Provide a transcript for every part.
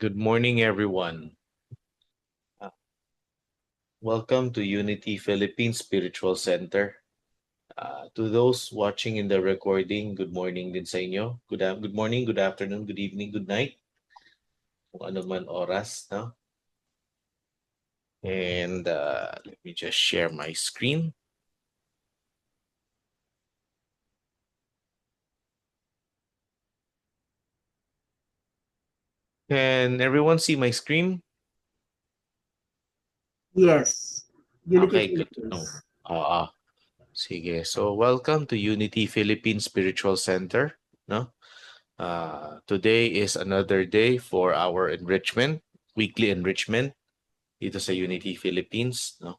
Good morning, everyone. Welcome to Unity Philippines Spiritual Center. To those watching in the recording, good morning din sa inyo. Good morning, good afternoon, good evening, good night. Kung ano man oras, no? And let me just share my screen. Can everyone see my screen? Yes. Unity Okay, good to know. Philippines. Sige. So, welcome to Unity Philippines Spiritual Center, no? Today is another day for our enrichment, weekly enrichment dito sa Unity Philippines, no?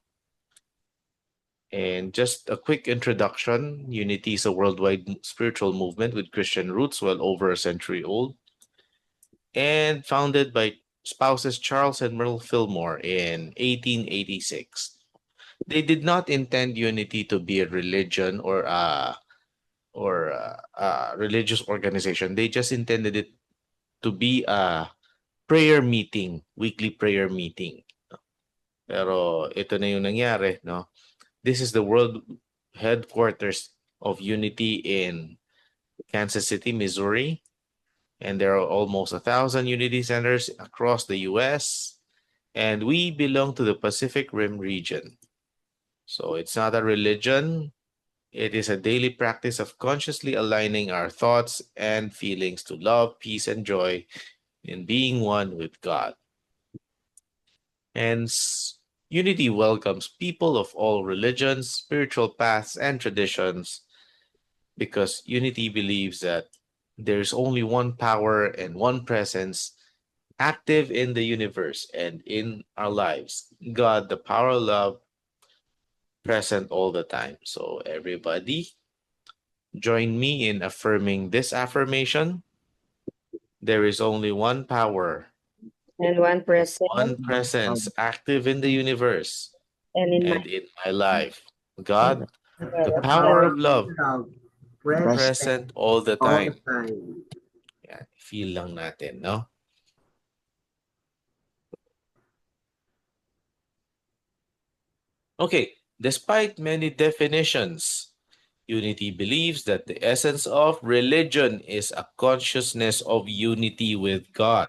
And just a quick introduction, Unity is a worldwide spiritual movement with Christian roots well over a century old and founded by spouses Charles and Merle Fillmore in 1886. They did not intend Unity to be a religion or a religious organization. They just intended it to be a prayer meeting, weekly prayer meeting. Pero ito na yung nangyari, no? This is the world headquarters of Unity in Kansas City, Missouri. And there are almost 1,000 Unity centers across the US. And we belong to the Pacific Rim region. So it's not a religion. It is a daily practice of consciously aligning our thoughts and feelings to love, peace, and joy in being one with God. Hence, Unity welcomes people of all religions, spiritual paths, and traditions because Unity believes that there's only one power and one presence active in the universe and in our lives. God, the power of love, present all the time. So, everybody, join me in affirming this affirmation. There is only one power, and one present one presence active in the universe and in my and in my life. God, the the power power of love, Love. Present present all the all the time. time. Yan, feel lang natin, no? Okay, despite many definitions, Unity believes that the essence of religion is a consciousness of unity with God.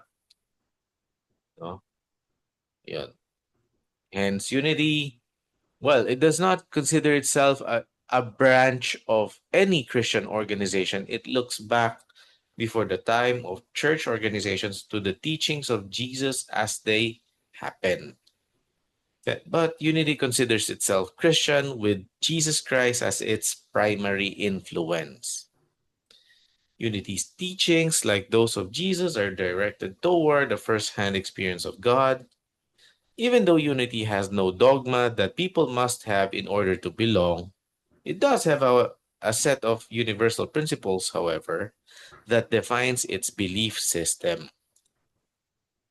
No? Yan. Hence, Unity, well, it does not consider itself a branch of any Christian organization. It looks back before the time of church organizations to the teachings of Jesus as they happen. But Unity considers itself Christian with Jesus Christ as its primary influence. Unity's teachings, like those of Jesus, are directed toward the first-hand experience of God. Even though Unity has no dogma that people must have in order to belong, it does have a set of universal principles, however, that defines its belief system.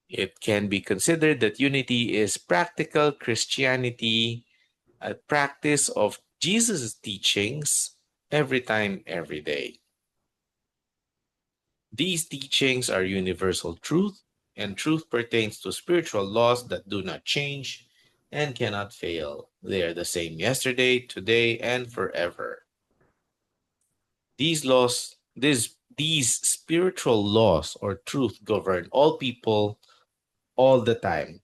It can be considered that Unity is practical Christianity, a practice of Jesus' teachings every time, every day. These teachings are universal truth, and truth pertains to spiritual laws that do not change and cannot fail. They are the same yesterday, today, and forever. These spiritual laws or truth govern all people all the time.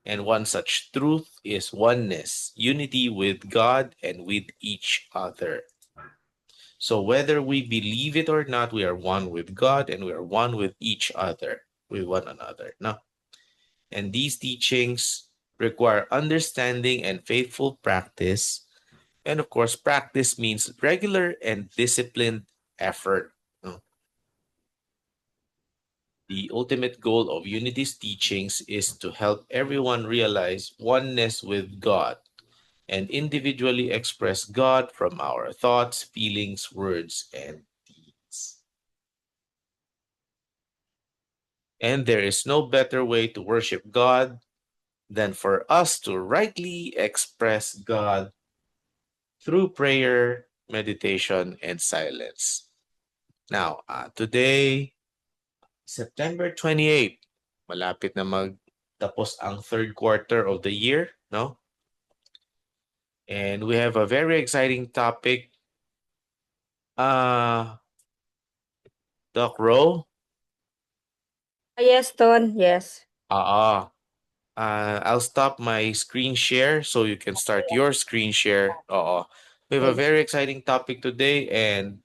And one such truth is oneness, unity with God and with each other. So whether we believe it or not, we are one with God and we are one with each other, with one another. No? And these teachings require understanding and faithful practice. And of course, practice means regular and disciplined effort. No? The ultimate goal of Unity's teachings is to help everyone realize oneness with God and individually express God from our thoughts, feelings, words, and deeds. And there is no better way to worship God than for us to rightly express God through prayer, meditation, and silence. Now, today, September 28th, malapit na magtapos ang third quarter of the year, no? And we have a very exciting topic. Doc Rowe? Yes, Ton. Yes. I'll stop my screen share so you can start your screen share. We have a Yes. very exciting topic today, and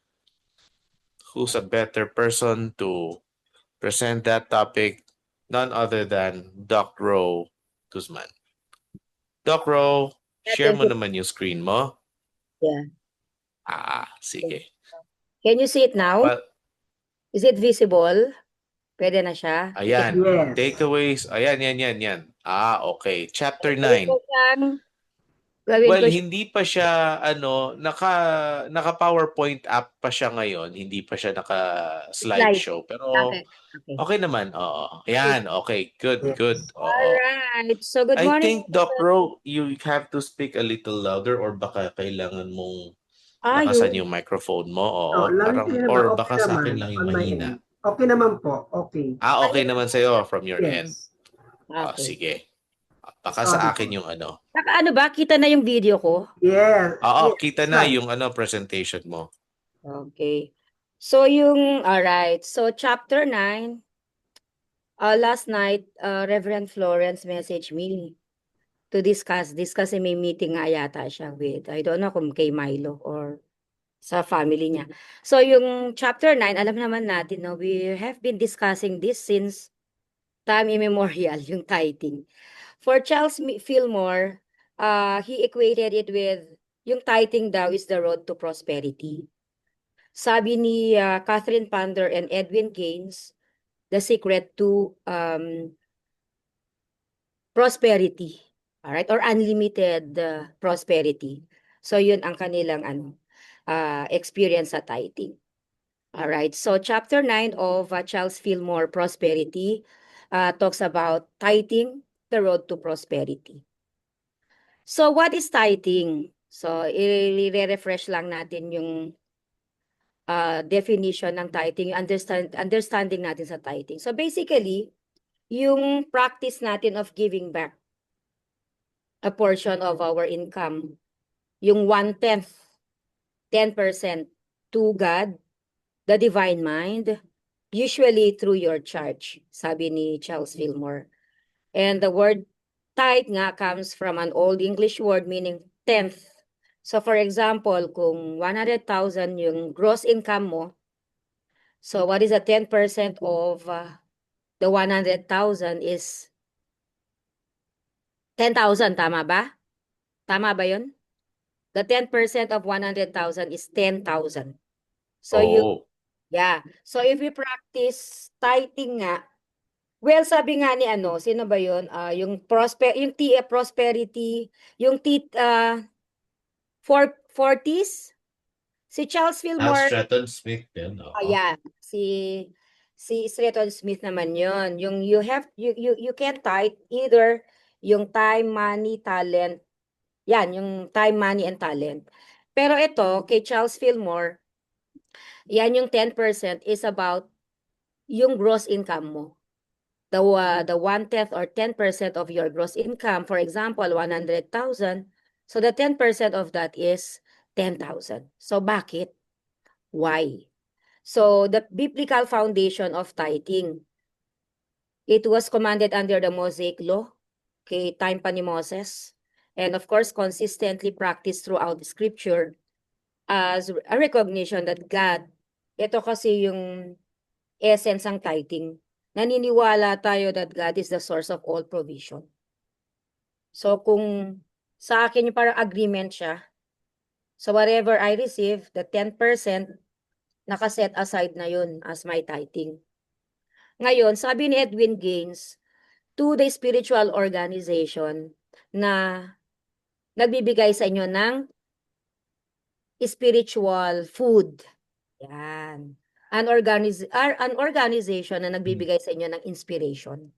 who's a better person to present that topic? None other than Doc Rowe Guzman. Doc Rowe, share mo naman yung screen mo. Yeah. Sige. Can you see it now? Well, Is it visible? Pwede na siya? ayan. Yes. Takeaways. Ayan, yan. Okay. Chapter Gawin 9. ko siyang- gawin Well, ko siya- hindi pa siya naka PowerPoint app pa siya ngayon, hindi pa siya naka slideshow. Pero Okay. okay naman. Oo. Ayan, okay. Good, Yes. good. Oo. Alright. So, good I morning. think Doc Rowe, you have to speak a little louder or baka kailangan mong lakasan Yun. yung microphone mo. Oo, Oh, parang lang or okay baka sa akin naman lang on yung my mahina. end. Okay naman po. Okay. Okay naman sa'yo from your end. Yes. Okay. Sige. Baka sa akin yung ano. Saka ano ba? Kita na yung video ko? Yes. Oo, Yes. kita na yung presentation mo. Okay. So, alright. So, chapter 9, last night, Reverend Florence messaged me to discuss this kasi may meeting nga yata siya with, I don't know kung kay Milo or sa family niya. So, yung chapter 9, alam naman natin, no, we have been discussing this since time immemorial, yung tithing. For Charles Fillmore, he equated it with, yung tithing daw is the road to prosperity. Sabi ni Catherine Pander and Edwin Gaines, the secret to prosperity, alright, or unlimited prosperity. So yun ang kanilang experience sa tithing. Alright, so chapter 9 of Charles Fillmore Prosperity talks about tithing, the road to prosperity. So what is tithing? So i-refresh lang natin yung definition ng tithing, understanding natin sa tithing. So basically, yung practice natin of giving back a portion of our income, yung 1/10, 10% to God, the divine mind, usually through your church, sabi ni Charles Fillmore. And the word tithe nga comes from an Old English word meaning tenth. So for example, kung 100,000 yung gross income mo, so what is the 10% of the 100,000 is 10,000, tama ba? Tama ba yun? The 10% of 100,000 is 10,000. So so if we practice tithing nga, well, sabi nga ni sino ba yun? Yung prosperity, yung 40s, si Charles Fillmore. Stratton Smith din. Ayan, si Stratton Smith naman yun. Yung you can tithe either yung time, money, talent. Yan, yung time, money, and talent. Pero ito, kay Charles Fillmore, yan yung 10% is about yung gross income mo. The 1/10 or 10% of your gross income, for example, 100,000. So the 10% of that is 10,000. So bakit? Why? So the biblical foundation of tithing, it was commanded under the Mosaic law, kay time pa ni Moses, and of course consistently practiced throughout the scripture as a recognition that God, ito kasi yung essence ng tithing. Naniniwala tayo that God is the source of all provision. So kung sa akin yung parang agreement siya, so whatever I receive, the 10%, nakaset aside na yun as my tithing. Ngayon, sabi ni Edwin Gaines, to the spiritual organization na nagbibigay sa inyo ng spiritual food. Yan. An organization na nagbibigay sa inyo ng inspiration.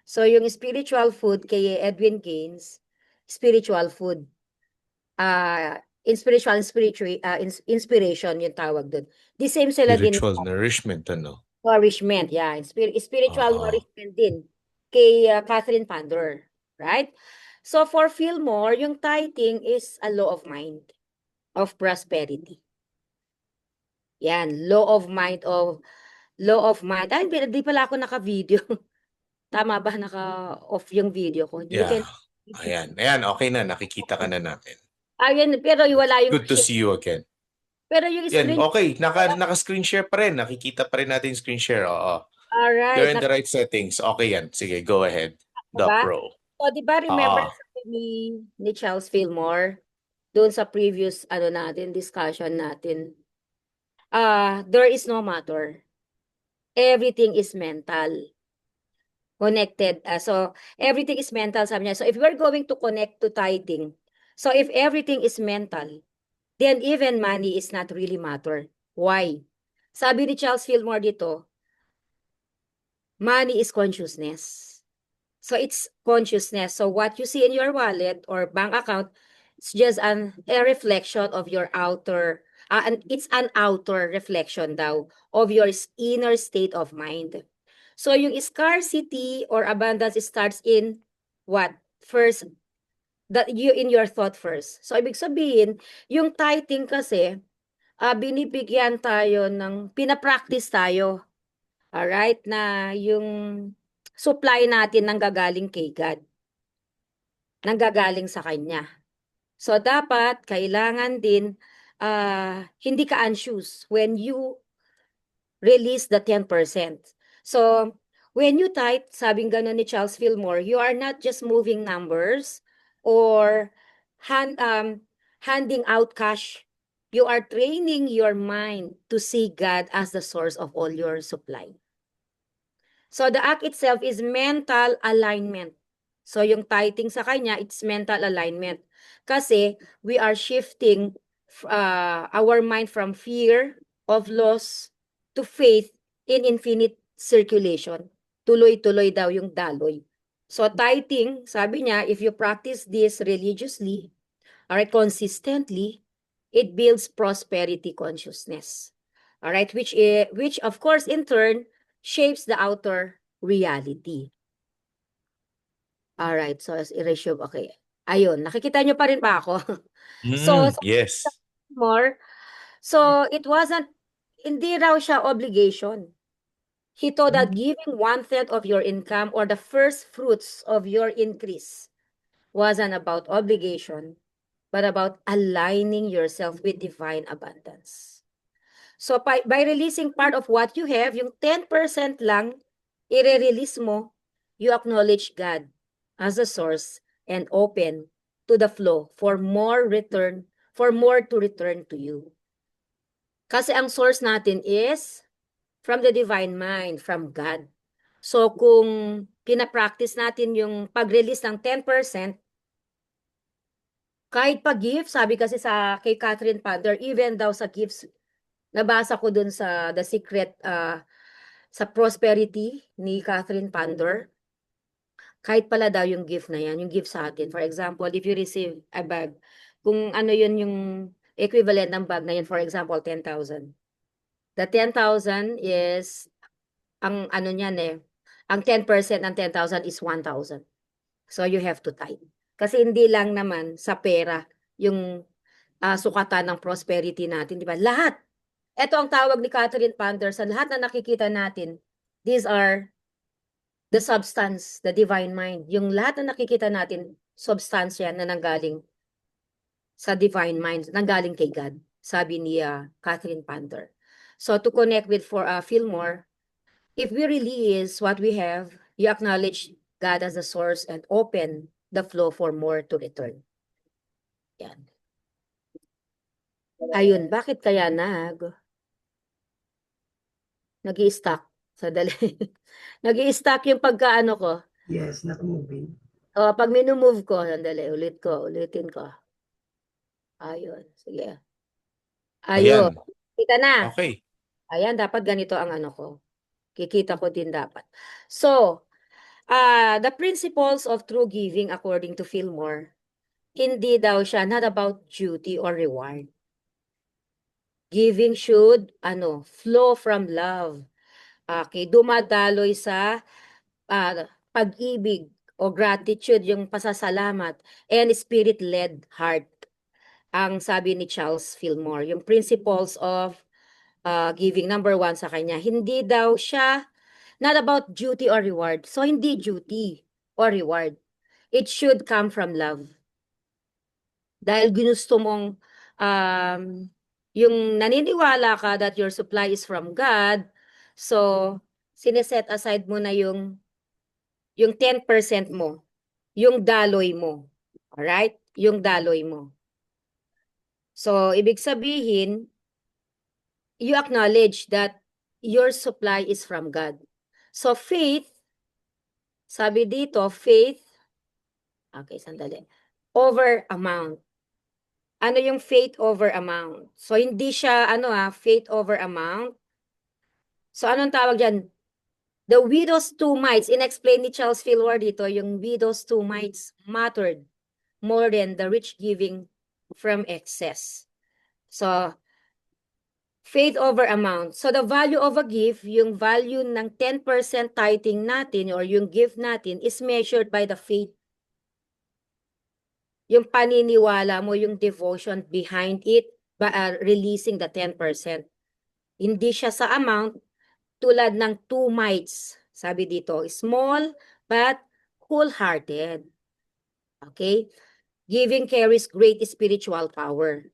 So yung spiritual food kay Edwin Gaines, spiritual food. Inspiration yung tawag doon. The same sila din. Spiritual nourishment, Nourishment, yeah. Spiritual nourishment din. kay Catherine Pandor, right? So for Fillmore, yung tithing is a law of mind, of prosperity. Yan, law of mind. Ay, di pala ako naka-video. Tama ba? Naka-off yung video ko. You Yeah. can, Ayan. Ayan, okay na. Nakikita ka na namin. ayun, pero wala yung Good to share. see you again. Pero yung Yan, screen, okay. Naka-screen share pa rin. Nakikita pa rin natin screen share. Oo. You're alright, in the right settings. Okay yan. Sige, go ahead. The ba? pro. So, di ba remember Oo. sabi ni Charles Fillmore doon sa previous discussion natin, there is no matter. Everything is mental. Connected. So, everything is mental, sabi niya. So, if we're going to connect to tithing, so if everything is mental, then even money is not really matter. Why? Sabi ni Charles Fillmore dito, money is consciousness. So it's consciousness. So what you see in your wallet or bank account, it's just a reflection of your outer, and it's an outer reflection daw of your inner state of mind. So yung scarcity or abundance starts in what? First, that you in your thought first. So ibig sabihin, yung tithing kasi, binibigyan tayo pinapractice tayo. Alright, na yung supply natin nanggagaling kay God. Nanggagaling sa Kanya. So, dapat, kailangan din, hindi ka anxious when you release the 10%. So, when you tithe, sabing gano'n ni Charles Fillmore, you are not just moving numbers or handing out cash. You are training your mind to see God as the source of all your supply. So the act itself is mental alignment. So yung tithing sa kanya, it's mental alignment. Kasi we are shifting our mind from fear of loss to faith in infinite circulation. Tuloy-tuloy daw yung daloy. So tithing, sabi niya, if you practice this religiously or consistently, it builds prosperity consciousness. All right, which of course in turn shapes the outer reality. All right, so erasure, okay. Ayun, nakikita nyo pa rin ba ako? So, Yes. more, so it wasn't, hindi raw siya obligation. He told that giving 1/3 of your income or the first fruits of your increase wasn't about obligation, but about aligning yourself with divine abundance. So by releasing part of what you have, yung 10% lang, i-release mo, you acknowledge God as a source and open to the flow for more to return to you. Kasi ang source natin is from the divine mind, from God. So kung pinapractice natin yung pag-release ng 10%, kahit pag-give, sabi kasi kay Catherine Pandor, even daw sa gifts, nabasa ko dun sa The Secret, sa Prosperity ni Catherine Pandor, kahit pala daw yung gift na yan, yung gift sa atin. For example, if you receive a bag, kung ano yun yung equivalent ng bag na yun, for example, 10,000. The 10,000 is, ang ano niyan ang 10% ng 10,000 is 1,000. So you have to tithe. Kasi hindi lang naman sa pera yung sukatan ng prosperity natin, di ba? Lahat. Ito ang tawag ni Catherine Pandor sa lahat na nakikita natin. These are the substance, the divine mind. Yung lahat na nakikita natin, substansya na nanggaling sa divine mind, nanggaling kay God, sabi ni Catherine Pandor. So to connect with Fillmore, if we release what we have, you acknowledge God as the source and open the flow for more to return. Yan. Ayun, bakit kaya nag-i-stuck? Sadali. Nag-i-stuck yung pagkaano ko. Yes, not moving. Pag minumove ko, sandali, ulitin ko. Ayun, sige. Ayun. Ayan. Kita na. Okay. Ayan, dapat ganito ang ano ko. Kikita ko din dapat. So, the principles of true giving according to Fillmore, hindi daw siya not about duty or reward. Giving should, flow from love. Okay, dumadaloy sa pag-ibig o gratitude, yung pasasalamat, and spirit-led heart. Ang sabi ni Charles Fillmore, yung principles of giving, number 1 sa kanya, hindi daw siya, not about duty or reward. So, hindi duty or reward. It should come from love. Dahil ginusto mong, yung naniniwala ka that your supply is from God, so, sineset aside mo na yung 10% mo, yung daloy mo. Alright? Yung daloy mo. So, ibig sabihin, you acknowledge that your supply is from God. So, faith, sabi dito, faith, okay, sandali, over amount. Ano yung faith over amount? So, hindi siya, faith over amount. So, anong tawag dyan? The widow's two mites, in-explain ni Charles Fillmore dito, yung widow's two mites mattered more than the rich giving from excess. So, faith over amount. So, the value of a gift, yung value ng 10% tithing natin or yung gift natin is measured by the faith. Yung paniniwala mo, yung devotion behind it, releasing the 10%. Hindi siya sa amount, tulad ng 2 mites. Sabi dito, small but wholehearted. Okay? Giving carries great spiritual power.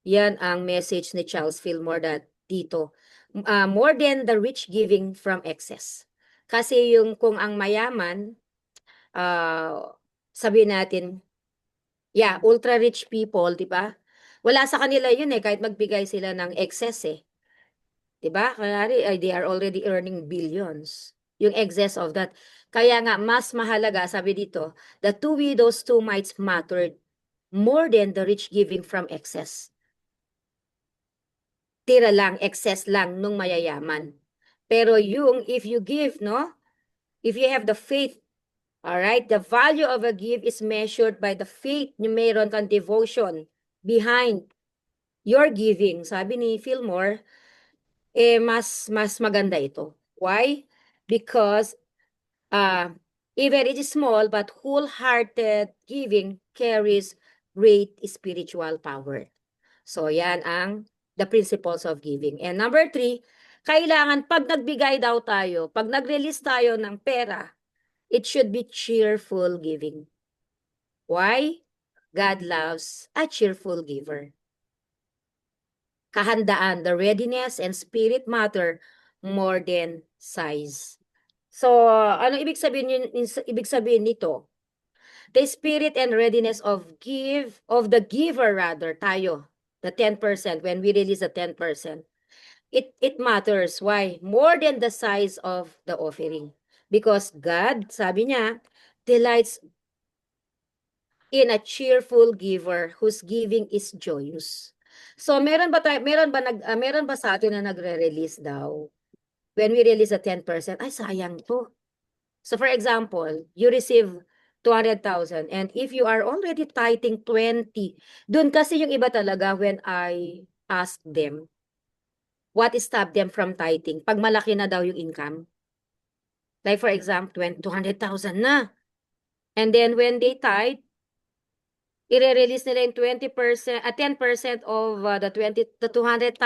Yan ang message ni Charles Fillmore dito. More than the rich giving from excess. Kasi yung kung ang mayaman, sabihin natin, ultra rich people, di ba? Wala sa kanila yun kahit magbigay sila ng excess 'Di ba? Kunwari, they are already earning billions. Yung excess of that. Kaya nga, mas mahalaga, sabi dito, the two widows, two mites mattered more than the rich giving from excess. Tira lang, excess lang nung mayayaman. Pero yung, if you give, if you have the faith, alright, the value of a gift is measured by the faith yung mayroon kang devotion behind your giving. Sabi ni Fillmore, mas maganda ito. Why? Because even it is small but wholehearted giving carries great spiritual power. So yan ang the principles of giving. And number 3, kailangan pag nagbigay daw tayo, pag nag-release tayo ng pera, it should be cheerful giving. Why? God loves a cheerful giver. Kahandaan, the readiness and spirit matter more than size. So, ano ibig sabihin nito? The spirit and readiness of the giver rather, tayo, the 10%, when we release the 10%, it matters. Why? More than the size of the offering. Because God, sabi niya, delights in a cheerful giver whose giving is joyous. So meron ba sa atin na nagre-release daw? When we release a 10%, ay sayang to. So for example, you receive 200,000 and if you are already tithing 20, dun kasi yung iba talaga when I ask them, what stopped them from tithing? Pag malaki na daw yung income. Like for example, 200,000 na. And then when they tithe, i-release nila yung 10% of the 200,000,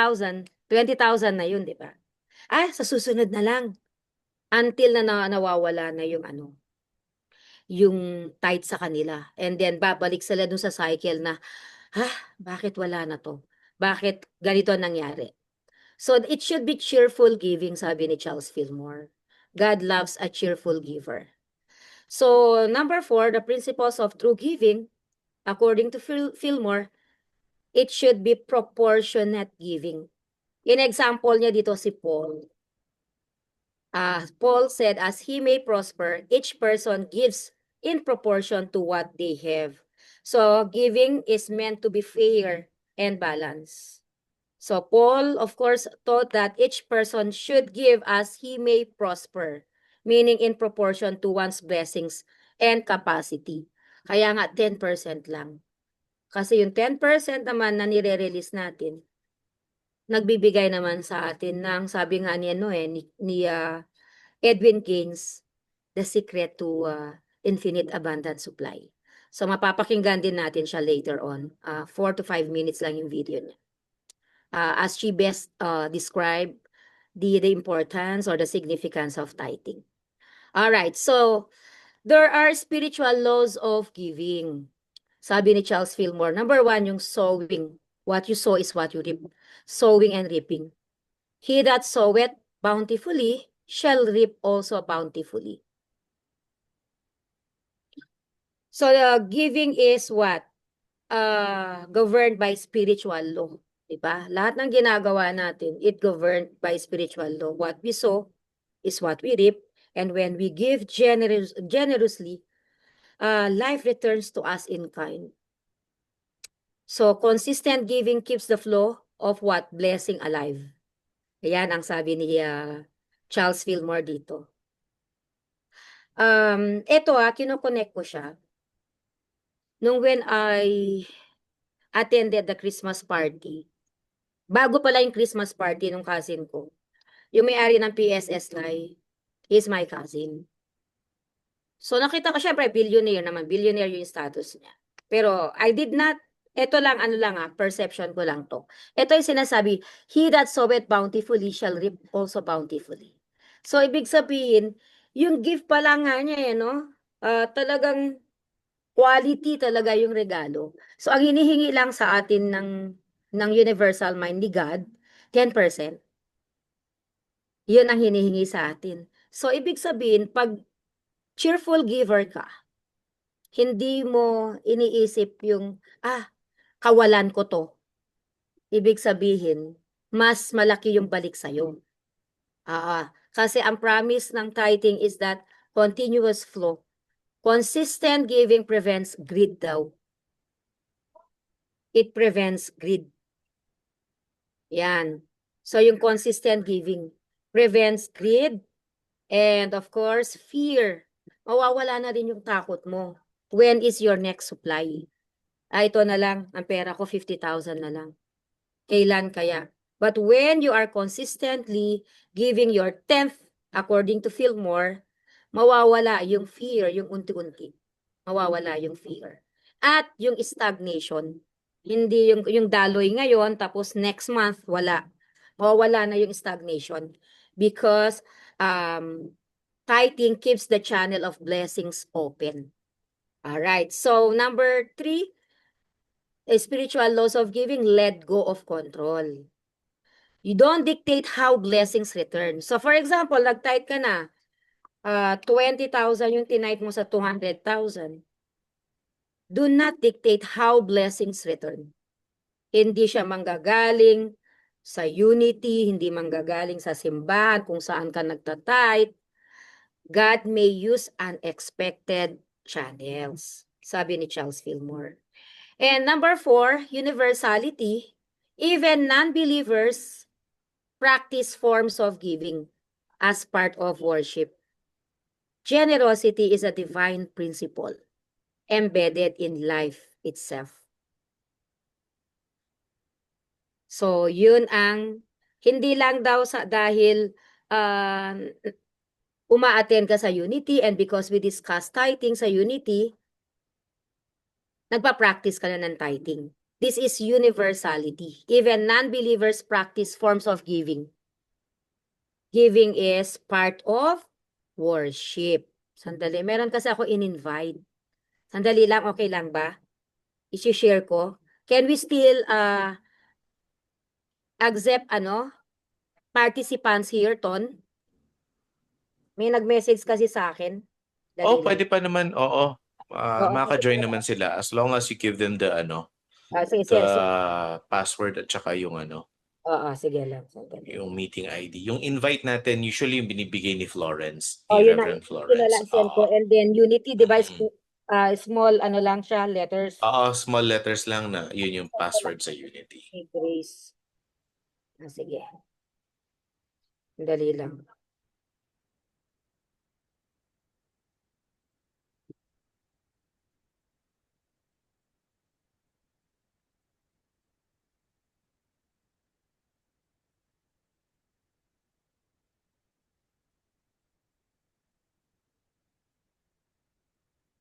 20,000 na yun, di ba? Sa susunod na lang. Until na nawawala na yung tithe sa kanila. And then babalik sila dun sa cycle na, bakit wala na to? Bakit ganito nangyari? So it should be cheerful giving, sabi ni Charles Fillmore. God loves a cheerful giver. So number 4, the principles of true giving, according to Fillmore, it should be proportionate giving. In example niya dito si Paul. Paul said, as he may prosper, each person gives in proportion to what they have. So giving is meant to be fair and balanced. So Paul, of course, taught that each person should give as he may prosper, meaning in proportion to one's blessings and capacity. Kaya nga 10% lang. Kasi yung 10% naman na nire-release natin, nagbibigay naman sa atin ng, sabi nga ni Edwin Gaines, the secret to infinite abundant supply. So mapapakinggan din natin siya later on. 4 to 5 minutes lang yung video niya. As she best described the importance or the significance of tithing. All right, so there are spiritual laws of giving. Sabi ni Charles Fillmore, number 1, yung sowing. What you sow is what you reap. Sowing and reaping. He that soweth bountifully shall reap also bountifully. So giving is what? Governed by spiritual law. Diba? Lahat ng ginagawa natin, it governed by spiritual law. What we sow is what we reap. And when we give generously, life returns to us in kind. So consistent giving keeps the flow of what? Blessing alive. Ayan ang sabi ni Charles Fillmore dito. Ito kinoconnect ko siya. Nung when I attended the Christmas party, bago pala yung Christmas party nung cousin ko, yung may-ari ng PSSI, is my cousin. So nakita ko, syempre, billionaire naman. Billionaire yung status niya. Pero I did not, ito lang, perception ko lang to. Ito yung sinasabi, he that soweth bountifully shall reap also bountifully. So, ibig sabihin, yung gift pa lang nga niya, no? Talagang quality talaga yung regalo. So, ang hinihingi lang sa atin ng universal mind ni God, 10%. Yun ang hinihingi sa atin. So, ibig sabihin, pag cheerful giver ka, hindi mo iniisip yung, kawalan ko to. Ibig sabihin, mas malaki yung balik sa'yo. Kasi ang promise ng tithing is that continuous flow. Consistent giving prevents greed daw. It prevents greed. Yan. So yung consistent giving prevents greed and of course, fear. Mawawala na din yung takot mo. When is your next supply? Ito na lang, ang pera ko 50,000 na lang. Kailan kaya? But when you are consistently giving your 10th according to Fillmore, mawawala yung fear, yung unti-unti. Mawawala yung fear. At yung stagnation. Hindi yung daloy ngayon, tapos next month, wala. Mawawala na yung stagnation. Because tithing keeps the channel of blessings open. Alright, so number 3, spiritual laws of giving, let go of control. You don't dictate how blessings return. So for example, nag-tithe ka na, 20,000 yung tinithe mo sa 200,000. Do not dictate how blessings return. Hindi siya manggagaling sa unity, hindi manggagaling sa simbahan kung saan ka nagtatithe. God may use unexpected channels, sabi ni Charles Fillmore. And number 4, universality. Even non-believers practice forms of giving as part of worship. Generosity is a divine principle embedded in life itself. So, yun ang hindi lang daw dahil uma-attend ka sa Unity and because we discuss tithing sa Unity, nagpa-practice ka na ng tithing. This is universality. Even non-believers practice forms of giving. Giving is part of worship. Sandali, meron kasi ako in-invite. Sandali lang, okay lang ba? I-share ko. Can we still accept participants here, Ton? May nag-message kasi sa akin. Dali lang. Pwede pa naman, oo. Oo, Maka-join naman sila as long as you give them the sige, the sige. password at saka yung Oo, sige lang. Sandali. yung meeting ID. Yung invite natin, usually yung binibigay ni Florence, ni Yun na, Reverend yun na Florence. lang send ko. And then Unity device, Mm. small lang siya, letters. Small letters lang na yun yung password sa Unity. Hey, Grace. Sige. Dali lang.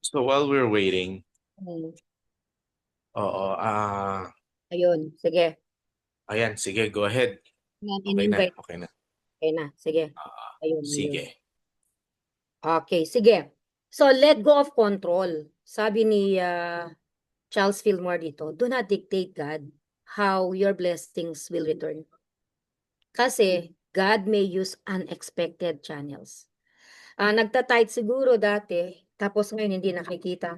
So while we're waiting, Hmm. oo, Ayun, sige. ayan, sige, go ahead. Yan, Okay na, in-invite. okay na. Okay na, sige. Ayun, ayun. Sige. Okay, sige. So, let go of control. Sabi ni Charles Fillmore dito, do not dictate God how your blessings will return. Kasi God may use unexpected channels. Nagta-tithe siguro dati, tapos ngayon hindi nakikita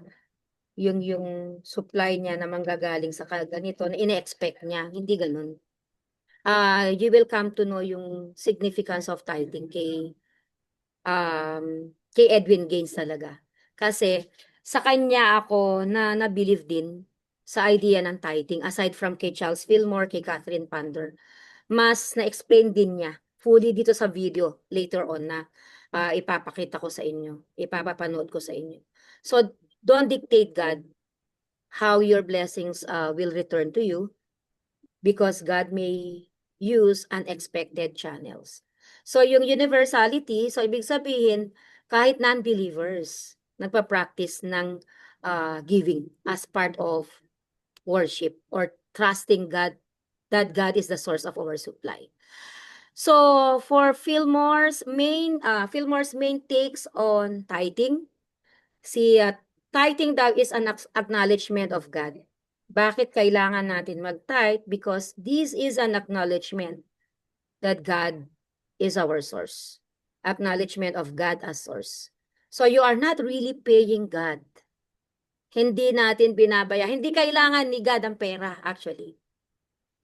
yung supply niya na manggagaling sa ganito na ine-expect niya. Hindi ganun. You will come to know yung significance of tithing kay Edwin Gaines talaga. Kasi sa kanya ako na-believe din sa idea ng tithing aside from kay Charles Fillmore, kay Catherine Pander. Mas na-explain din niya fully dito sa video later on na ipapakita ko sa inyo, ipapapanood ko sa inyo. So, don't dictate God how your blessings will return to you because God may use unexpected channels. So, yung universality, so ibig sabihin, kahit non-believers, nagpa-practice ng giving as part of worship or trusting God that God is the source of our supply. So for Fillmore's main takes on tithing, tithing daw is an acknowledgement of God. Bakit kailangan natin mag-tithe? Because this is an acknowledgement that God is our source. Acknowledgement of God as source. So you are not really paying God. Hindi natin binabaya. Hindi kailangan ni God ang pera actually.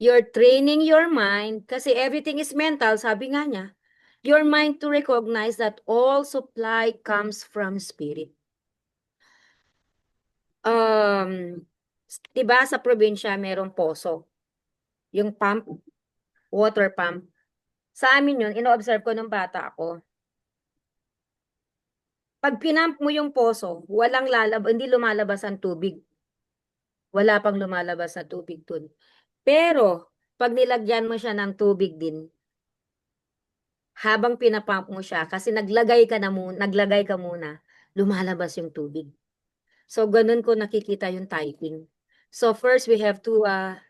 You're training your mind kasi everything is mental, sabi nga niya. Your mind to recognize that all supply comes from spirit. Diba sa probinsya merong poso, yung pump, water pump. Sa amin yun, ino-observe ko nung bata ako. Pag pinump mo yung poso, hindi lumalabas ang tubig. Wala pang lumalabas na tubig dun. Pero, pag nilagyan mo siya ng tubig din, habang pinapump mo siya, kasi naglagay ka muna, lumalabas yung tubig. So, ganun ko nakikita yung tithing. So, first we have to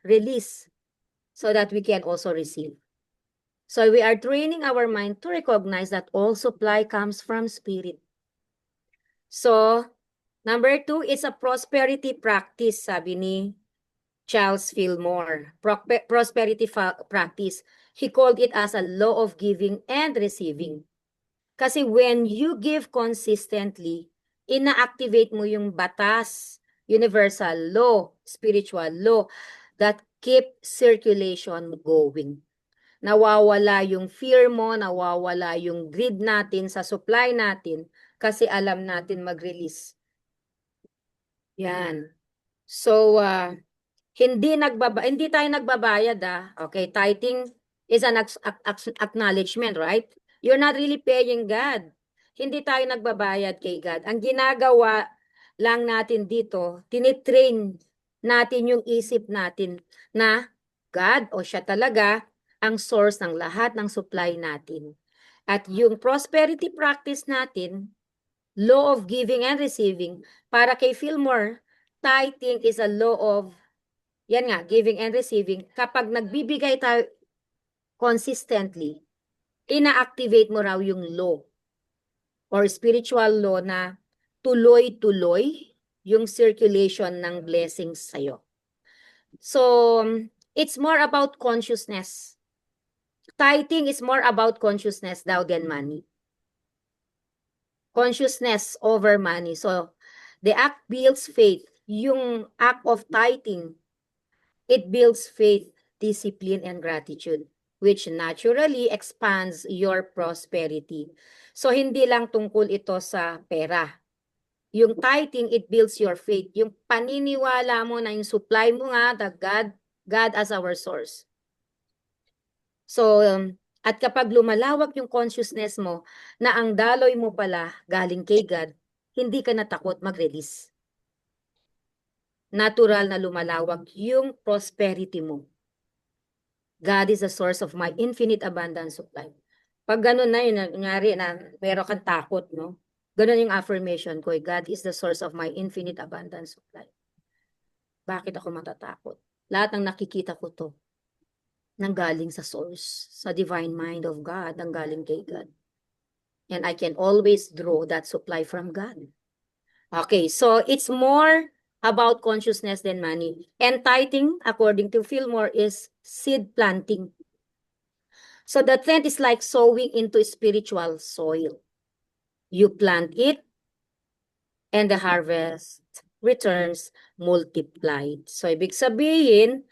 release so that we can also receive. So, we are training our mind to recognize that all supply comes from spirit. So, number 2 is a prosperity practice, sabi ni Charles Fillmore. Prosperity practice. He called it as a law of giving and receiving. Kasi when you give consistently, ina-activate mo yung batas, universal law, spiritual law, that keep circulation going. Nawawala yung fear mo, nawawala yung greed natin sa supply natin kasi alam natin mag-release. Yan. So, hindi tayo nagbabayad Okay, tithing is an acknowledgement, right? You're not really paying God. Hindi tayo nagbabayad kay God. Ang ginagawa lang natin dito, tinitrain natin yung isip natin na God o siya talaga ang source ng lahat ng supply natin. At yung prosperity practice natin, law of giving and receiving, para kay Fillmore, tithing is a law of yan nga, giving and receiving, kapag nagbibigay tayo consistently, ina-activate mo raw yung law or spiritual law na tuloy-tuloy yung circulation ng blessings sa'yo. So, it's more about consciousness. Tithing is more about consciousness daw than money. Consciousness over money. So, the act builds faith. Yung act of tithing, it builds faith, discipline, and gratitude, which naturally expands your prosperity. So, hindi lang tungkol ito sa pera. Yung tithing, it builds your faith. Yung paniniwala mo na yung supply mo nga, God as our source. So, at kapag lumalawak yung consciousness mo na ang daloy mo pala galing kay God, hindi ka natakot mag-release. Natural na lumalawak yung prosperity mo. God is the source of my infinite abundant supply. Pag ganun na yun, nangyari na meron kang takot, no? Ganun yung affirmation ko, God is the source of my infinite abundance of life. Bakit ako matatakot? Lahat ng nakikita ko to, nanggaling sa source, sa divine mind of God, nanggaling kay God. And I can always draw that supply from God. Okay, so it's more about consciousness than money. And tithing, according to Fillmore, is seed planting. So the tent is like sowing into spiritual soil. You plant it, and the harvest returns multiplied. So ibig sabihin,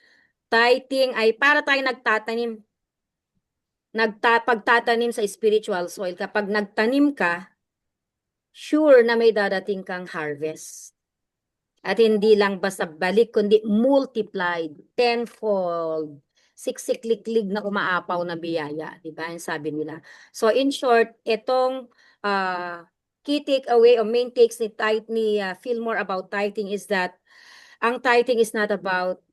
tithing ay para tayo nagtatanim. Pagtatanim sa spiritual soil. Kapag nagtanim ka, sure na may dadating kang harvest. At hindi lang basta balik, kundi multiplied, tenfold, siksik-liklig na umaapaw na biyaya. Diba? Yung sabi nila. So in short, itong key takeaway o main takes ni Fillmore about tithing is that ang tithing is not about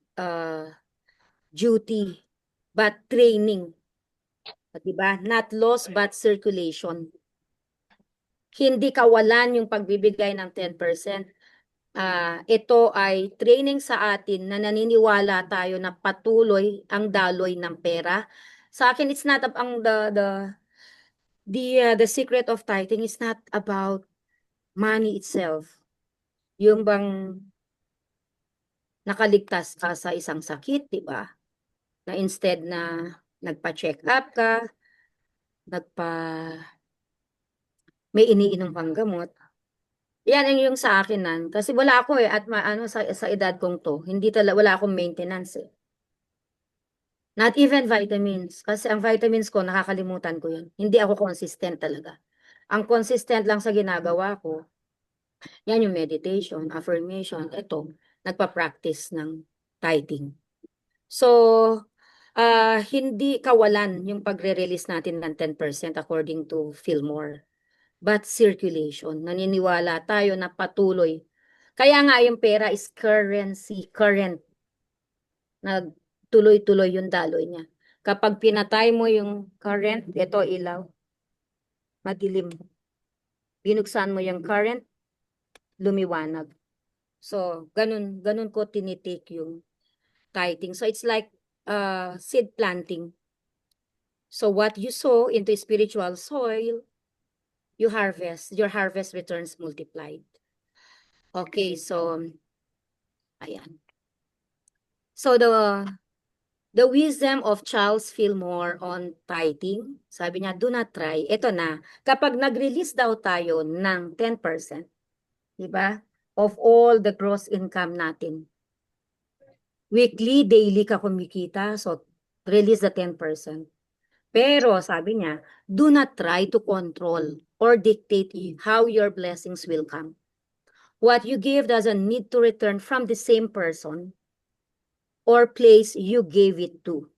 duty, but training. Diba? Not loss, but circulation. Hindi kawalan yung pagbibigay ng 10%. Ito ay training sa atin na naniniwala tayo na patuloy ang daloy ng pera. Sa akin, it's not ang the secret of tithing is not about money itself. Yung bang nakaligtas ka sa isang sakit, di ba? Na instead na nagpa-check up ka, may iniinom kang gamot. Yan ang yung sa akin nan. Kasi wala ako at sa edad kong to, wala akong maintenance eh. Not even vitamins. Kasi ang vitamins ko, nakakalimutan ko yun. Hindi ako consistent talaga. Ang consistent lang sa ginagawa ko, yan yung meditation, affirmation. Ito, nagpa-practice ng tithing. So, hindi kawalan yung pagre-release natin ng 10% according to Fillmore. But circulation. Naniniwala tayo na patuloy. Kaya nga yung pera is currency, current. Nagtuloy-tuloy yung daloy niya. Kapag pinatay mo yung current, ito ilaw, madilim. Binuksan mo yung current, lumiwanag. So, ganun ko tinitake yung tithing. So, it's like seed planting. So, what you sow into spiritual soil, you harvest. Your harvest returns multiplied. Okay, so, ayan. So, the wisdom of Charles Fillmore on tithing, sabi niya, do not try. Ito na, kapag nag-release daw tayo ng 10%, di ba, of all the gross income natin, weekly, daily ka kumikita, so release the 10%. Pero sabi niya, do not try to control or dictate how your blessings will come. What you give doesn't need to return from the same person or place you gave it to,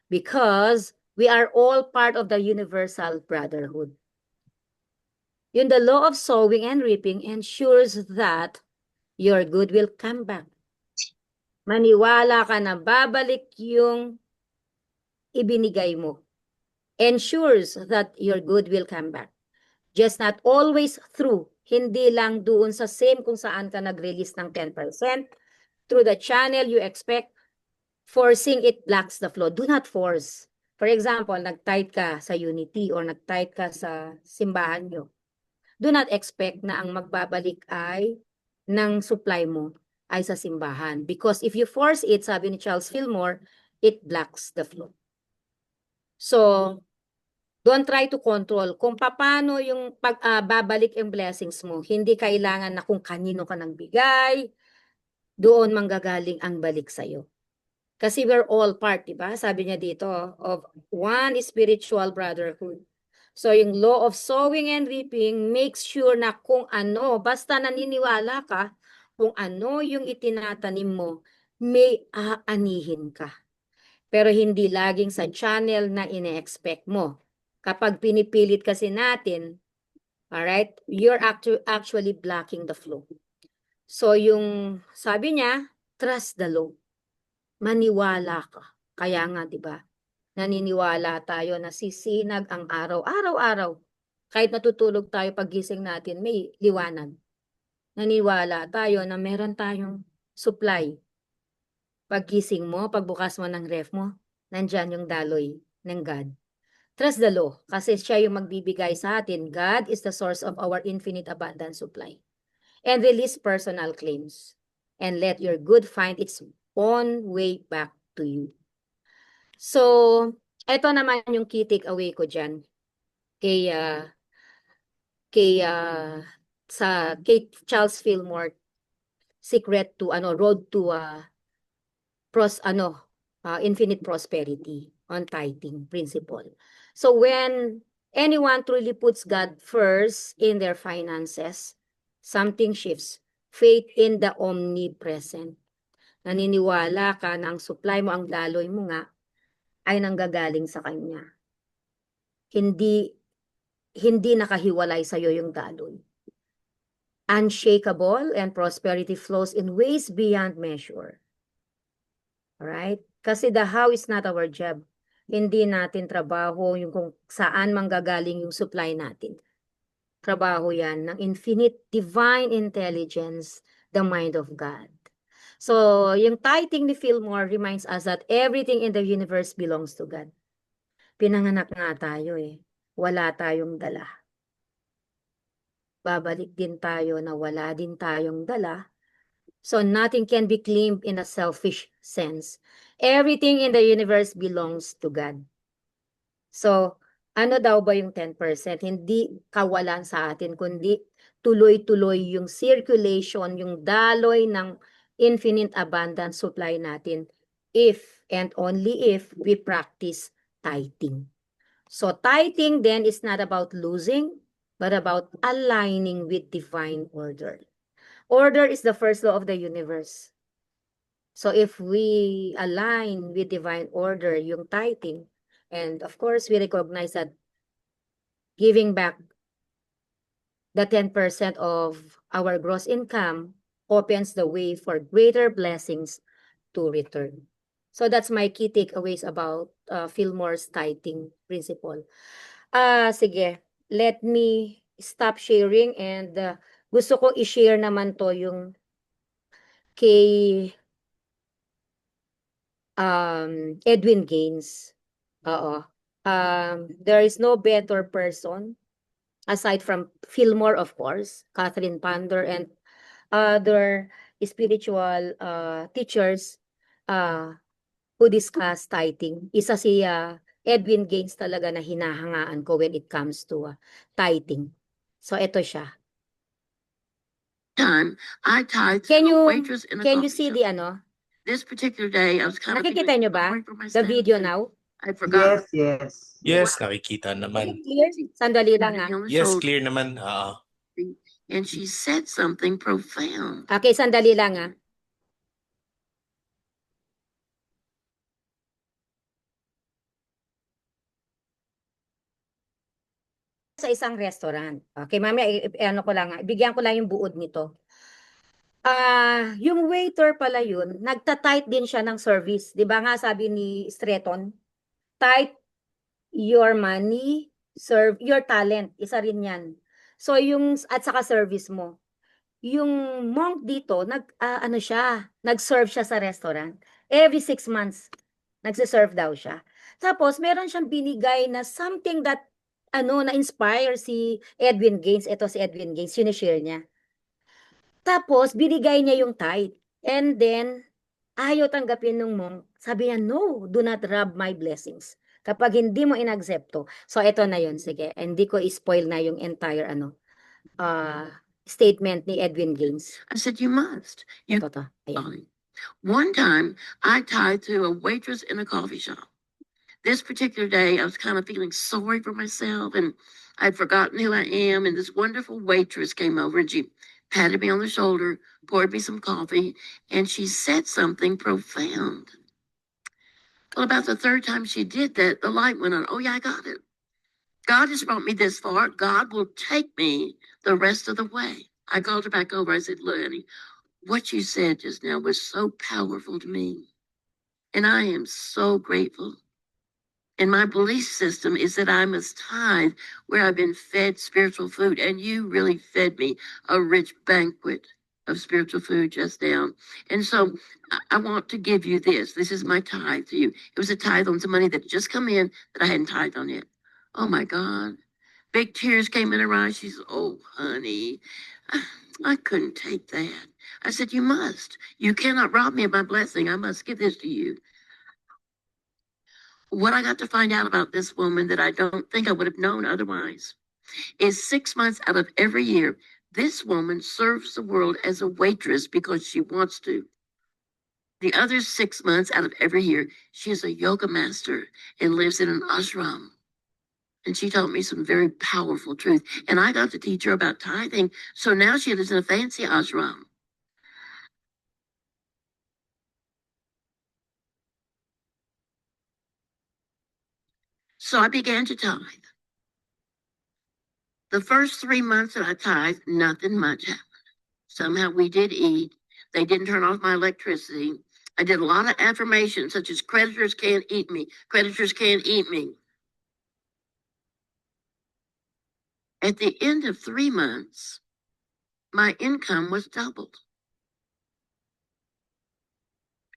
because we are all part of the universal brotherhood. Yun, the law of sowing and reaping ensures that your good will come back. Maniwala ka na babalik yung ibinigay mo. Ensures that your good will come back. Just not always through. Hindi lang doon sa same kung saan ka nag-release ng 10%. Through the channel you expect, forcing it blocks the flow. Do not force. For example, nag-tithe ka sa Unity or nag-tithe ka sa simbahan nyo. Do not expect na ang magbabalik ay ng supply mo ay sa simbahan. Because if you force it, sabi ni Charles Fillmore, it blocks the flow. So, don't try to control kung paano yung babalik yung blessings mo. Hindi kailangan na kung kanino ka nang bigay, doon manggagaling ang balik sa'yo. Kasi we're all part, diba? Sabi niya dito, of one spiritual brotherhood. So yung law of sowing and reaping makes sure na kung ano, basta naniniwala ka, kung ano yung itinatanim mo, may aanihin ka. Pero hindi laging sa channel na ine-expect mo. Kapag pinipilit kasi natin, alright, you're actually blocking the flow. So yung sabi niya, trust the law. Maniwala ka. Kaya nga, di ba? Naniniwala tayo na sisinag ang araw, araw-araw. Kahit natutulog tayo, paggising natin, may liwanag. Naniwala tayo na meron tayong supply. Paggising mo, pagbukas mo ng ref mo, nandyan yung daloy ng God. Trust the law, kasi siya yung magbibigay sa atin. God is the source of our infinite abundant supply. And release personal claims. And let your good find its own way back to you. So, ito naman yung key takeaway ko dyan. Kay Charles Fillmore, Secret to Road to infinite prosperity on tithing principle. So when anyone truly puts God first in their finances, something shifts. Faith in the omnipresent. Naniniwala ka na ang supply mo, ang daloy mo nga, ay nanggagaling sa Kanya. Hindi nakahiwalay sa iyo yung daloy. Unshakable, and prosperity flows in ways beyond measure. Alright? Kasi the how is not our job. Hindi natin trabaho yung kung saan manggagaling yung supply natin. Trabaho yan ng infinite divine intelligence, the mind of God. So, yung tithing ni Fillmore reminds us that everything in the universe belongs to God. Pinanganak nga tayo wala tayong dala. Babalik din tayo na wala din tayong dala. So nothing can be claimed in a selfish sense. Everything in the universe belongs to God. So, ano daw ba yung 10%? Hindi kawalan sa atin, kundi tuloy-tuloy yung circulation, yung daloy ng infinite abundant supply natin if and only if we practice tithing. So tithing then is not about losing, but about aligning with divine order. Order is the first law of the universe. So if we align with divine order, yung tithing, and of course we recognize that giving back the 10% of our gross income opens the way for greater blessings to return. So that's my key takeaways about Fillmore's tithing principle. Sige, let me stop sharing and gusto ko i-share naman to yung kay Edwin Gaines. Oo. There is no better person aside from Fillmore, of course, Catherine Pander, and other spiritual teachers who discuss tithing. Isa si Edwin Gaines talaga na hinahangaan ko when it comes to tithing. So ito siya. Time I tithe Can to you a waitress in a can you coffee see shop. the This particular day, I was kind of nakikita feeling nyo ba? sorry for The myself, video and now? I forgot. Yes. Yes, nakikita Is naman. it clear? Sandali lang Patted me on the Yes, shoulder, clear naman. and she said something profound. Okay, sandali lang Sa isang restaurant. Okay, mamaya ano ko lang, bigyan ko lang yung buod nito. Yung waiter pala yun, nagta-tight din siya ng service. 'Di ba nga sabi ni Stretton, tight your money, serve your talent. Isa rin 'yan. So yung at saka service mo. Yung monk dito, nag-serve siya sa restaurant. Every 6 months, nagse-serve daw siya. Tapos, meron siyang binigay na something that, na-inspire si Edwin Gaines. Ito si Edwin Gaines, sinishare niya. Tapos, binigay niya yung tithe. And then, ayaw tanggapin ng monk. Sabi niya, no, do not rob my blessings. Kapag hindi mo inaksepto. So, ito na yun. Sige, hindi ko i-spoil na yung entire, statement ni Edwin Gaines. I said, "You must." You Ito to. Ayan. One time, I tithed to a waitress in a coffee shop. This particular day, I was kind of feeling sorry for myself, and I'd forgotten who I am. And this wonderful waitress came over, and she patted me on the shoulder, poured me some coffee, and she said something profound. Well, about the third time she did that, the light went on. Oh, yeah, I got it. God has brought me this far. God will take me the rest of the way. I called her back over. I said, "Look, honey, what you said just now was so powerful to me. And I am so grateful And my belief system is that I must tithe where I've been fed spiritual food. And you really fed me a rich banquet of spiritual food just now. And so I want to give you this. This is my tithe to you. It was a tithe on some money that had just come in that I hadn't tithed on yet. Oh my God. Big tears came in her eyes. She said, "Oh, honey, I couldn't take that." I said, "You must. You cannot rob me of my blessing. I must give this to you." What I got to find out about this woman that I don't think I would have known otherwise is 6 months out of every year, this woman serves the world as a waitress because she wants to. The other 6 months out of every year, she is a yoga master and lives in an ashram. And she taught me some very powerful truth. And I got to teach her about tithing. So now she lives in a fancy ashram. So I began to tithe. The first 3 months that I tithed, nothing much happened. Somehow we did eat. They didn't turn off my electricity. I did a lot of affirmations, such as creditors can't eat me. Creditors can't eat me. At the end of 3 months, my income was doubled.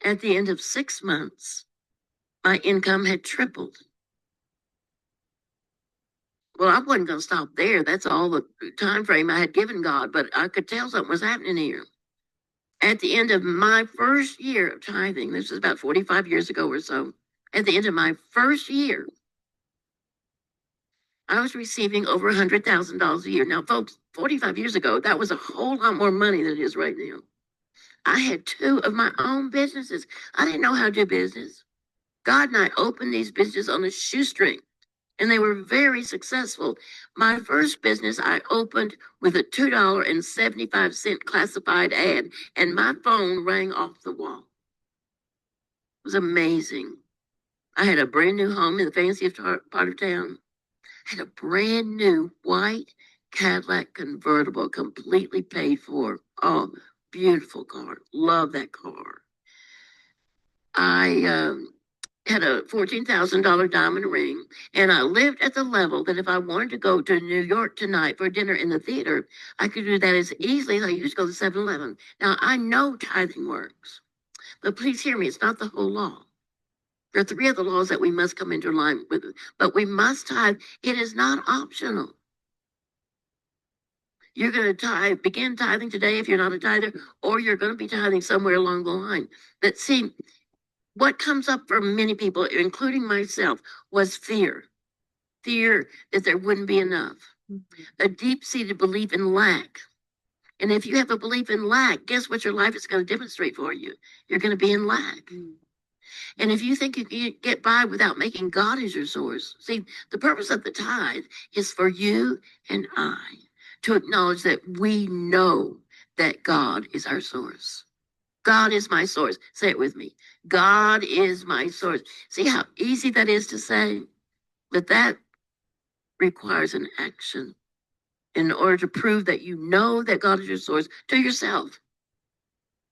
At the end of 6 months, my income had tripled. Well, I wasn't going to stop there. That's all the time frame I had given God, but I could tell something was happening here. At the end of my first year of tithing, this was about 45 years ago or so, at the end of my first year, I was receiving over $100,000 a year. Now, folks, 45 years ago, that was a whole lot more money than it is right now. I had 2 of my own businesses. I didn't know how to do business. God and I opened these businesses on a shoestring, and they were very successful. My first business I opened with a $2.75 classified ad, and my phone rang off the wall. It was amazing. I had a brand new home in the fanciest part of town. I had a brand new white Cadillac convertible, completely paid for. Oh, beautiful car. Love that car. I had a $14,000 diamond ring, and I lived at the level that if I wanted to go to New York tonight for dinner in the theater, I could do that as easily as I used to go to 7-Eleven. Now, I know tithing works, but please hear me, it's not the whole law. There are 3 other laws that we must come into alignment with, but we must tithe. It is not optional. You're going to begin tithing today if you're not a tither, or you're going to be tithing somewhere along the line. But see, what comes up for many people, including myself, was fear. Fear that there wouldn't be enough. A deep-seated belief in lack. And if you have a belief in lack, guess what your life is going to demonstrate for you? You're going to be in lack. And if you think you can get by without making God as your source, see, the purpose of the tithe is for you and I to acknowledge that we know that God is our source. God is my source. Say it with me. God is my source. See how easy that is to say? But that requires an action in order to prove that you know that God is your source to yourself.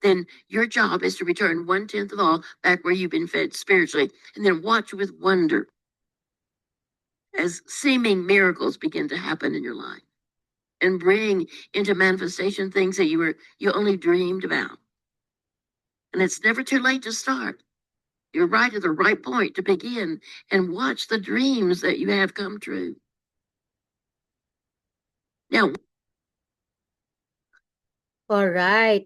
Then your job is to return 1/10 of all back where you've been fed spiritually, and then watch with wonder as seeming miracles begin to happen in your life and bring into manifestation things that you only dreamed about. And it's never too late to start. You're right at the right point to begin and watch the dreams that you have come true. Now, All right.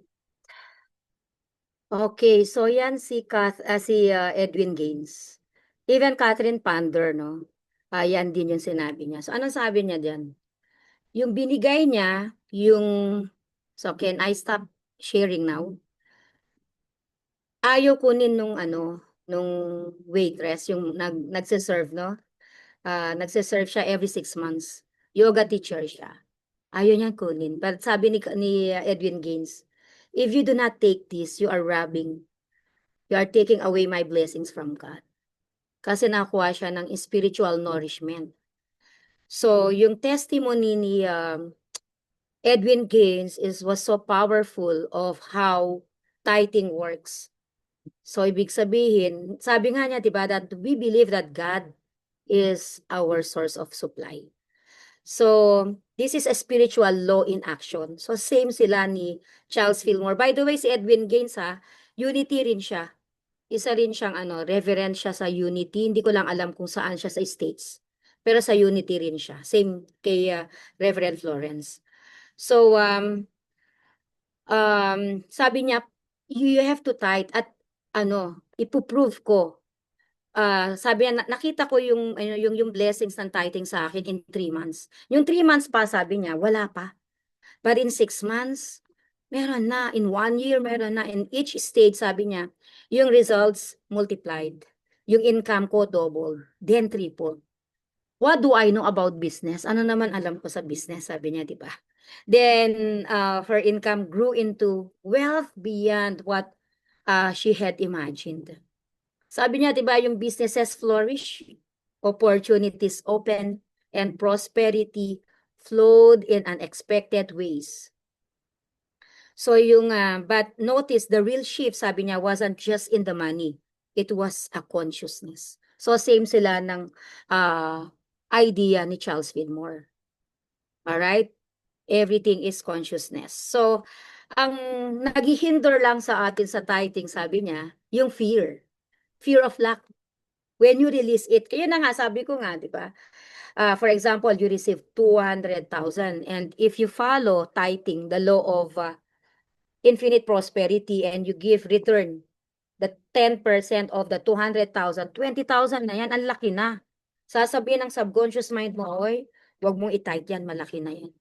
Okay, so yan si Edwin Gaines. Even Catherine Pander, no? Yan din yung sinabi niya. So anong sabi niya diyan? Yung binigay niya, so can I stop sharing now? Ayaw kunin nung waitress, yung nagse-serve, no? Nagse-serve siya every 6 months. Yoga teacher siya. Ayaw niyang kunin. But sabi ni Edwin Gaines, if you do not take this, you are taking away my blessings from God. Kasi nakuha siya ng spiritual nourishment. So, yung testimony ni Edwin Gaines was so powerful of how tithing works. So, ibig sabihin, sabi nga niya, diba, that we believe that God is our source of supply. So, this is a spiritual law in action. So, same sila ni Charles Fillmore. By the way, si Edwin Gaines unity rin siya. Isa rin siyang reverend siya sa unity. Hindi ko lang alam kung saan siya sa States. Pero sa unity rin siya. Same kay Reverend Florence. So, sabi niya, you have to tithe at ipuprove ko. Sabi niya, nakita ko yung blessings ng tithing sa akin in 3 months. Yung 3 months pa, sabi niya, wala pa. But in 6 months, meron na. In 1 year, meron na. In each stage, sabi niya, yung results multiplied. Yung income ko double, then triple. What do I know about business? Ano naman alam ko sa business, sabi niya, di ba? Then, her income grew into wealth beyond what she had imagined. Sabi niya, di ba, yung businesses flourish, opportunities open, and prosperity flowed in unexpected ways. So but notice the real shift, sabi niya, wasn't just in the money. It was a consciousness. So same sila ng idea ni Charles Fillmore. Alright? Everything is consciousness. So, ang naghihinder lang sa atin sa tithing, sabi niya, yung fear. Fear of lack. When you release it, kaya na nga, sabi ko nga, di ba? For example, you receive 200,000 and if you follow tithing, the law of infinite prosperity, and you give return, the 10% of the 200,000, 20,000 na yan, ang laki na. Sasabihin ng subconscious mind mo, oy, wag mong i-tithe yan, malaki na yan.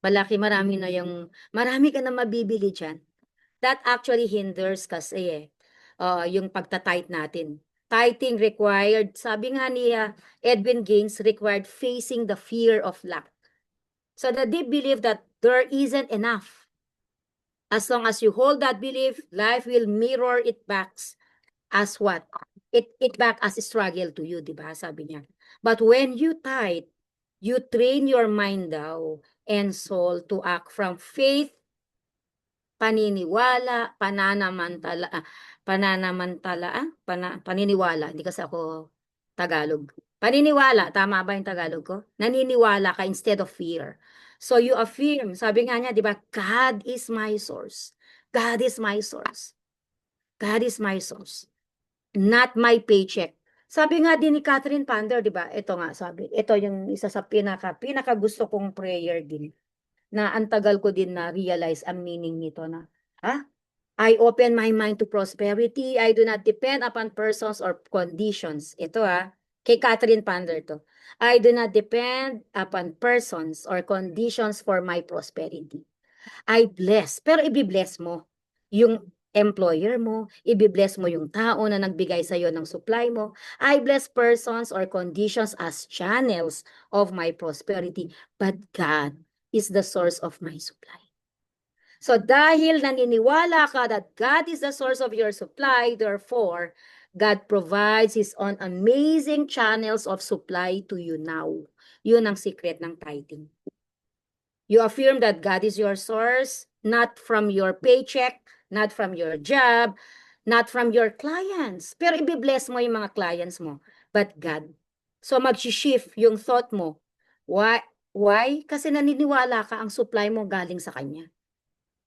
Malaki, marami ka na mabibili dyan. That actually hinders kasi yung pagta-tithe natin. Tithing required, sabi nga ni Edwin Gaines, required facing the fear of lack. So that they believe that there isn't enough. As long as you hold that belief, life will mirror it back as what? It back as a struggle to you, di ba? Sabi niya. But when you tithe, you train your mind daw and soul to act from faith, paniniwala, paniniwala, hindi kasi ako Tagalog. Paniniwala, tama ba yung Tagalog ko? Naniniwala ka instead of fear. So you affirm, sabi nga niya, di ba, God is my source. God is my source. God is my source. Not my paycheck. Sabi nga din ni Catherine Pander, di ba? Ito nga, sabi. Ito yung isa sa pinaka gusto kong prayer din. Na ang tagal ko din na realize ang meaning nito na, I open my mind to prosperity. I do not depend upon persons or conditions. Ito kay Catherine Pander to. I do not depend upon persons or conditions for my prosperity. I bless. Pero i-bless mo yung employer mo, i-bless mo yung tao na nagbigay sa'yo ng supply mo. I bless persons or conditions as channels of my prosperity. But God is the source of my supply. So dahil naniniwala ka that God is the source of your supply, therefore, God provides His own amazing channels of supply to you now. Yun ang secret ng tithing. You affirm that God is your source, not from your paycheck, not from your job, not from your clients. Pero i-bless mo yung mga clients mo, but God. So mag-shift yung thought mo. Why? Kasi naniniwala ka ang supply mo galing sa Kanya.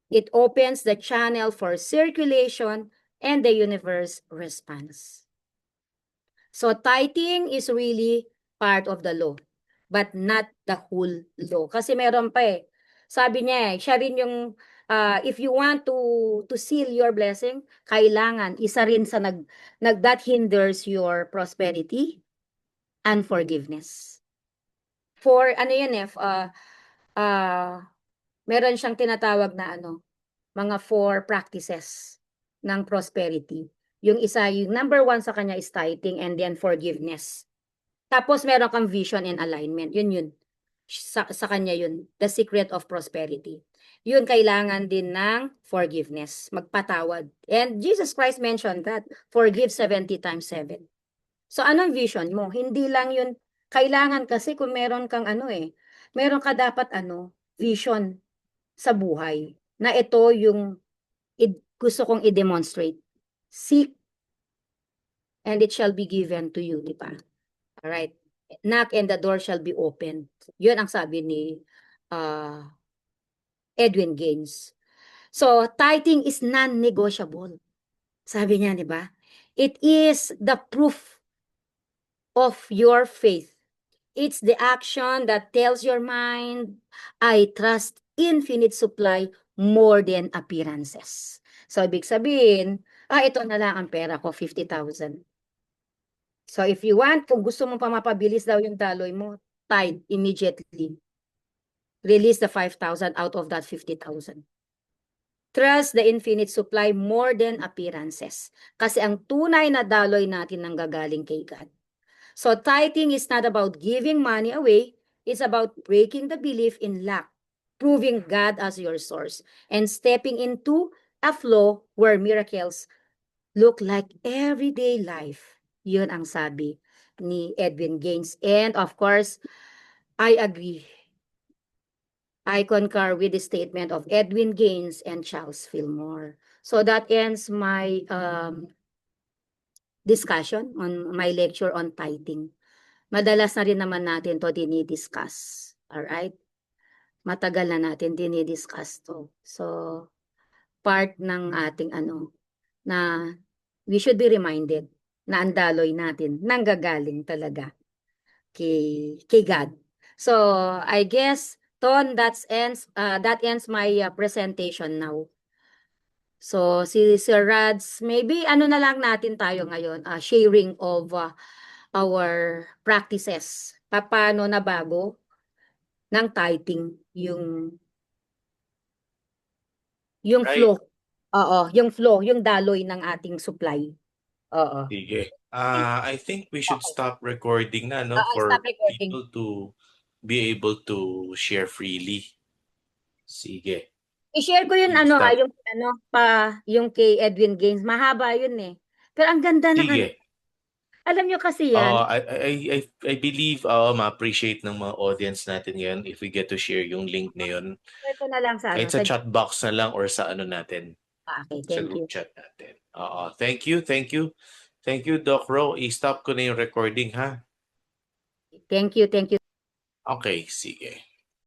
It opens the channel for circulation and the universe responds. So tithing is really part of the law, but not the whole law. Kasi meron pa Sabi niya siya rin yung, if you want to seal your blessing, kailangan, isa rin sa that hinders your prosperity and forgiveness. For ano yan meron siyang tinatawag na mga 4 practices ng prosperity. Yung isa, yung number 1 sa kanya is tithing and then forgiveness. Tapos meron kang vision and alignment. Yun. Sa kanya yun. The secret of prosperity. Yun, kailangan din ng forgiveness. Magpatawad. And Jesus Christ mentioned that. Forgive 70 times 7. So, anong vision mo? Hindi lang yun. Kailangan kasi kung meron kang meron ka dapat vision sa buhay. Na ito yung gusto kong i-demonstrate. Seek and it shall be given to you, di ba? Alright. Knock and the door shall be opened. Yun ang sabi ni Edwin Gaines. So, tithing is non-negotiable. Sabi niya, di ba? It is the proof of your faith. It's the action that tells your mind, I trust infinite supply more than appearances. So, ibig sabihin, ito na lang ang pera ko, 50,000. So, if you want, kung gusto mo pa mapabilis daw yung daloy mo, tithe immediately. Release the 5,000 out of that 50,000. Trust the infinite supply more than appearances. Kasi ang tunay na daloy natin nanggagaling kay God. So tithing is not about giving money away. It's about breaking the belief in lack, proving God as your source, and stepping into a flow where miracles look like everyday life. Yun ang sabi ni Edwin Gaines. And of course, I agree. I concur with the statement of Edwin Gaines and Charles Fillmore. So that ends my discussion on my lecture on tithing. Madalas na rin naman natin to dinidiscuss. Alright? Matagal na natin dinidiscuss to. So, part ng ating na we should be reminded na ang daloy natin nanggagaling talaga kay God. So, I guess, Ton, that ends my presentation now. So, si Sir Rads, maybe na lang natin tayo ngayon, sharing of our practices. Paano na bago ng tithing yung Right. flow. Oo, yung flow, yung daloy ng ating supply. Oo. Sige. I think we should stop recording na, no? For Stop recording. people to be able to share freely. Sige. I-share ko yun Stop. yung kay Edwin Gaines. Mahaba yun eh. Pero ang ganda ng Sige. alam nyo kasi yan. I believe ma-appreciate ng mga audience natin ngayon if we get to share yung link na yun. Share ko na lang sa Kahit sa chat box na lang or sa natin. Okay, Sa thank you. group chat natin. Thank you, thank you. Thank you, Doc Ro. I-stop ko na yung recording, ha? Thank you, thank you. Okay, sige.